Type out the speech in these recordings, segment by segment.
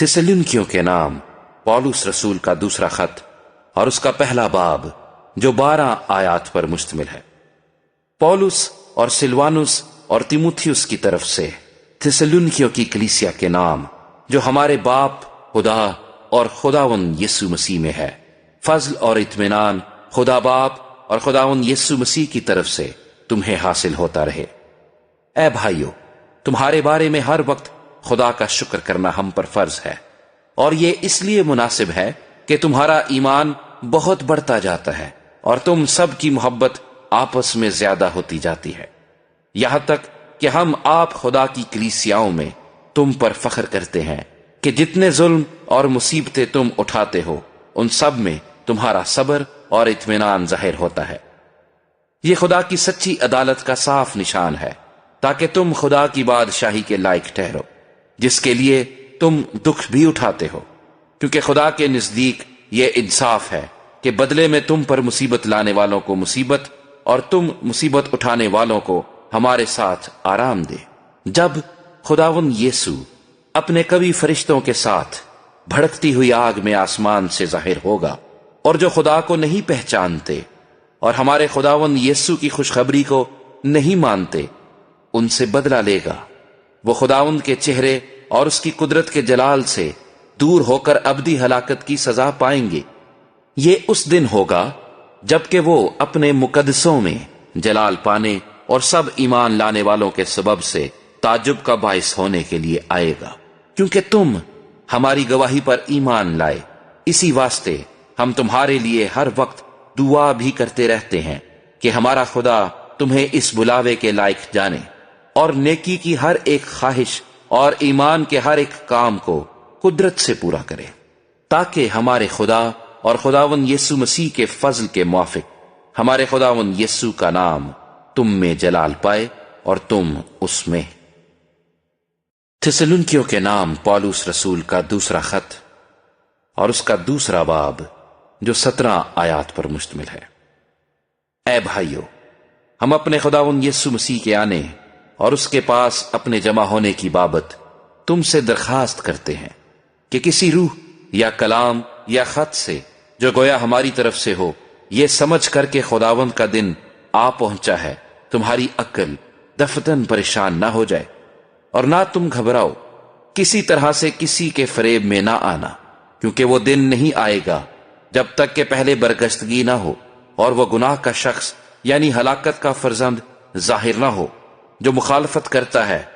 थिस्सलुनीकियों के नाम पौलुस रसूल का दूसरा खत और उसका पहला बाब जो 12 आयात पर मुश्तमिल है। पौलुस और सिलवानुस और तीमुथियुस की तरफ से थिस्सलुनीकियों की कलीसिया के नाम जो हमारे बाप खुदा और खुदावन यीशु मसीह में है, फजल और इत्मीनान खुदा बाप और खुदावन यीशु मसीह की तरफ से तुम्हें हासिल होता रहे। ऐ भाइयों, तुम्हारे बारे में हर वक्त खुदा का शुक्र करना हम पर फर्ज है, और ये इसलिए मुनासिब है कि तुम्हारा ईमान बहुत बढ़ता जाता है और तुम सब की मोहब्बत आपस में ज्यादा होती जाती है, यहां तक कि हम आप खुदा की कलीसियाओं में तुम पर फख्र करते हैं कि जितने जुल्म और मुसीबतें तुम उठाते हो उन सब में तुम्हारा सब्र और इत्मीनान जाहिर होता है। ये खुदा की सच्ची अदालत का साफ निशान है, ताकि तुम खुदा की बादशाही के लायक ठहरो, जिसके लिए तुम दुख भी उठाते हो, क्योंकि खुदा के नजदीक ये इंसाफ है कि बदले में तुम पर मुसीबत लाने वालों को मुसीबत और तुम मुसीबत उठाने वालों को हमारे साथ आराम दे। जब खुदावन यीशु अपने कवि फरिश्तों के साथ भड़कती हुई आग में आसमान से जाहिर होगा, और जो खुदा को नहीं पहचानते और हमारे खुदावन यीशु की खुशखबरी को नहीं मानते, उनसे बदला लेगा। वो खुदावन के चेहरे और उसकी कुदरत के जलाल से दूर होकर अबदी हलाकत की सजा पाएंगे। ये उस दिन होगा जबकि वो अपने मुकद्दसों में जलाल पाने और सब ईमान लाने वालों के सबब से ताज्जुब का बाइस होने के लिए आएगा, क्योंकि तुम हमारी गवाही पर ईमान लाए। इसी वास्ते हम तुम्हारे लिए हर वक्त दुआ भी करते रहते हैं कि हमारा खुदा तुम्हें इस बुलावे के लायक जाने और नेकी की हर एक ख्वाहिश और ईमान के हर एक काम को कुदरत से पूरा करे, ताकि हमारे खुदा और खुदावन यीशु मसीह के फजल के मुआफिक हमारे खुदावन यीशु का नाम तुम में जलाल पाए और तुम उसमें। थिस्सलुनीकियों के नाम पौलुस रसूल का दूसरा खत और उसका दूसरा बाब जो 17 आयात पर मुश्तमिल है। ऐ भाइयों, हम अपने खुदावन यीशु मसीह के आने और उसके पास अपने जमा होने की बाबत तुमसे दरखास्त करते हैं कि किसी रूह या कलाम या खत से जो गोया हमारी तरफ से हो, ये समझ करके खुदावंद का दिन आ पहुंचा है, तुम्हारी अक्ल दफतन परेशान ना हो जाए, और ना तुम घबराओ। किसी तरह से किसी के फरेब में ना आना, क्योंकि वो दिन नहीं आएगा जब तक कि पहले बरगश्तगी ना हो और वो गुनाह का शख्स यानी हलाकत का फर्जंद जाहिर ना हो, जो मुखालफत करता है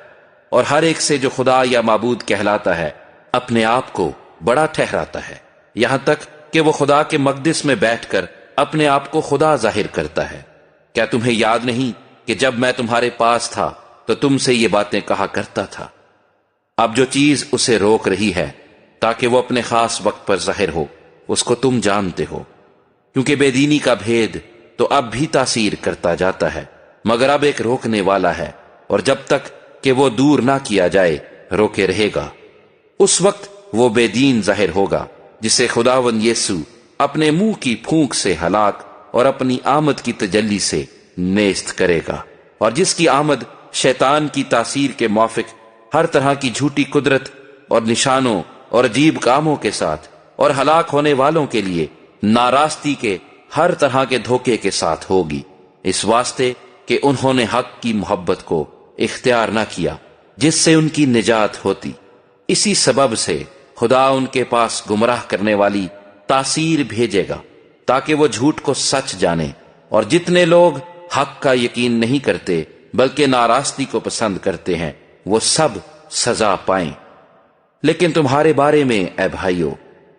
और हर एक से जो खुदा या माबूद कहलाता है अपने आप को बड़ा ठहराता है, यहां तक कि वो खुदा के मकदिस में बैठकर अपने आप को खुदा जाहिर करता है। क्या तुम्हें याद नहीं कि जब मैं तुम्हारे पास था तो तुमसे ये बातें कहा करता था? अब जो चीज उसे रोक रही है ताकि वो अपने खास वक्त पर जाहिर हो, उसको तुम जानते हो, क्योंकि बेदीनी का भेद तो अब भी तासीर करता जाता है, मगर अब एक रोकने वाला है, और जब तक कि वो दूर ना किया जाए रोके रहेगा। उस वक्त वो बेदीन जाहिर होगा जिसे खुदावन यीशु अपने मुंह की फूंक से हलाक और अपनी आमद की तजल्ली से नेस्त करेगा, और जिसकी आमद शैतान की तासीर के मुआफिक हर तरह की झूठी कुदरत और निशानों और अजीब कामों के साथ और हलाक होने वालों के लिए नारास्ती के हर तरह के धोखे के साथ होगी, इस वास्ते कि उन्होंने हक की मोहब्बत को इख्तियार ना किया जिससे उनकी निजात होती। इसी सबब से खुदा उनके पास गुमराह करने वाली तासीर भेजेगा ताकि वो झूठ को सच जाने, और जितने लोग हक का यकीन नहीं करते बल्कि नारास्ती को पसंद करते हैं वो सब सजा पाएं। लेकिन तुम्हारे बारे में ऐ भाइयों,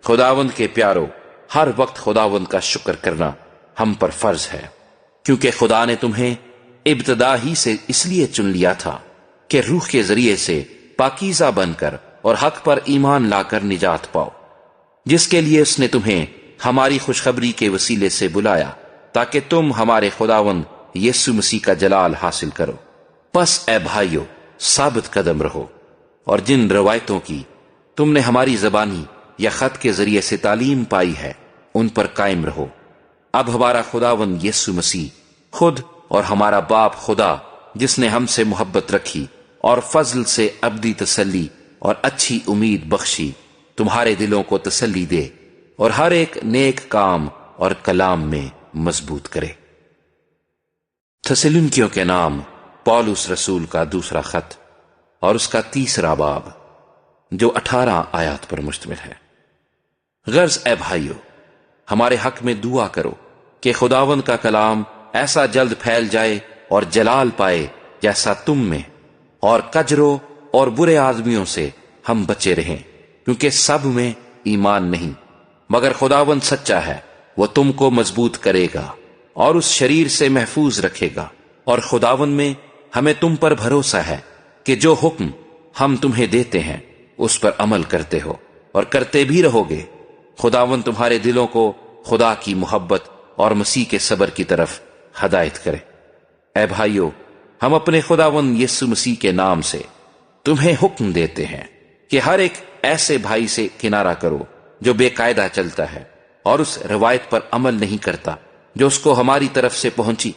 खुदावंद के प्यारो, हर वक्त खुदावंद का शुक्र करना हम पर फर्ज है, क्योंकि खुदा ने तुम्हें इब्तदा ही से इसलिए चुन लिया था कि रूह के जरिए से पाकीज़ा बनकर और हक पर ईमान लाकर निजात पाओ, जिसके लिए उसने तुम्हें हमारी खुशखबरी के वसीले से बुलाया ताकि तुम हमारे खुदावंद यीशु मसीह का जलाल हासिल करो। बस ऐ भाइयों, साबित कदम रहो, और जिन रवायतों की तुमने हमारी जबानी या खत के जरिए से तालीम पाई है उन पर कायम रहो। अब हमारा खुदावंद यीशु मसीह खुद और हमारा बाप खुदा, जिसने हमसे मोहब्बत रखी और फजल से अब्दी तसल्ली और अच्छी उम्मीद बख्शी, تمہارے دلوں کو تسلی دے اور ہر ایک نیک کام اور کلام میں مضبوط کرے۔ تھسلنکیوں کے نام پولس رسول کا دوسرا خط اور اس کا تیسرا باب جو 18 آیات پر مشتمل ہے۔ غرض اے بھائیو، ہمارے حق میں دعا کرو کہ خداوند کا کلام ایسا جلد پھیل جائے اور جلال پائے جیسا تم میں، اور کجروں اور برے آدمیوں سے ہم بچے رہیں، کیونکہ سب میں ایمان نہیں، مگر خداوند سچا ہے، وہ تم کو مضبوط کرے گا اور اس شریر سے محفوظ رکھے گا۔ اور خداوند میں ہمیں تم پر بھروسہ ہے کہ جو حکم ہم تمہیں دیتے ہیں اس پر عمل کرتے ہو اور کرتے بھی رہو گے۔ خداوند تمہارے دلوں کو خدا کی محبت اور مسیح کے صبر کی طرف ہدایت کرے۔ اے بھائیو، ہم اپنے خداوند یسوع مسیح کے نام سے تمہیں حکم دیتے ہیں کہ ہر ایک ایسے بھائی سے کنارہ کرو جو بے قاعدہ چلتا ہے اور اس روایت پر عمل نہیں کرتا جو اس کو ہماری طرف سے پہنچی،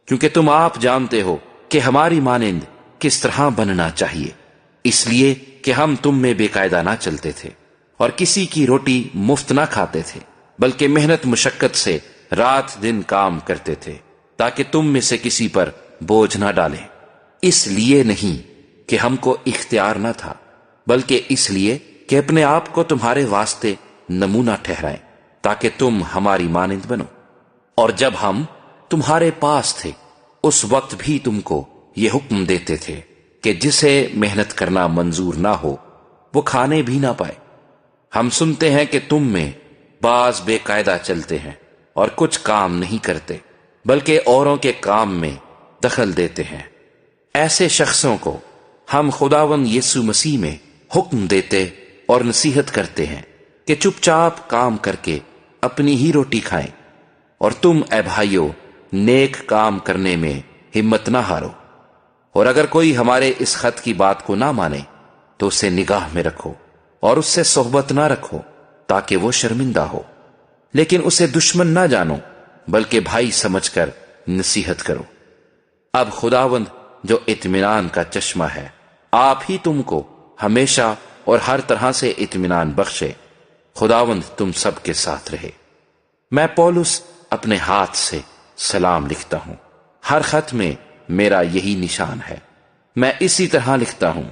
کیونکہ تم آپ جانتے ہو کہ ہماری مانند کس طرح بننا چاہیے، اس لیے کہ ہم تم میں بے قاعدہ نہ چلتے تھے اور کسی کی روٹی مفت نہ کھاتے تھے، بلکہ محنت مشقت سے رات دن کام کرتے تھے تاکہ تم میں سے کسی پر بوجھ نہ ڈالیں۔ اس لیے نہیں کہ ہم کو اختیار نہ تھا، بلکہ اس لیے کہ اپنے آپ کو تمہارے واسطے نمونہ ٹھہرائیں تاکہ تم ہماری مانند بنو۔ اور جب ہم تمہارے پاس تھے اس وقت بھی تم کو یہ حکم دیتے تھے کہ جسے محنت کرنا منظور نہ ہو وہ کھانے بھی نہ پائے۔ ہم سنتے ہیں کہ تم میں بعض بے قاعدہ چلتے ہیں اور کچھ کام نہیں کرتے، بلکہ اوروں کے کام میں دخل دیتے ہیں۔ ایسے شخصوں کو ہم خداوند یسوع مسیح میں حکم دیتے اور نصیحت کرتے ہیں کہ چپ چاپ کام کر کے اپنی ہی روٹی کھائیں۔ اور تم اے بھائیو، نیک کام کرنے میں ہمت نہ ہارو، اور اگر کوئی ہمارے اس خط کی بات کو نہ مانے تو اسے نگاہ میں رکھو اور اس سے صحبت نہ رکھو تاکہ وہ شرمندہ ہو، لیکن اسے دشمن نہ جانو بلکہ بھائی سمجھ کر نصیحت کرو۔ اب خداوند جو اطمینان کا چشمہ ہے آپ ہی تم کو ہمیشہ اور ہر طرح سے اطمینان بخشے۔ خداوند تم سب کے ساتھ رہے۔ میں پولس اپنے ہاتھ سے سلام لکھتا ہوں، ہر خط میں میرا یہی نشان ہے۔ میں اسی طرح لکھتا ہوں۔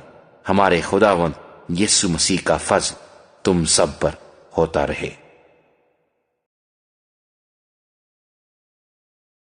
ہمارے خداوند یسوع مسیح کا فضل تم سب پر ہوتا رہے۔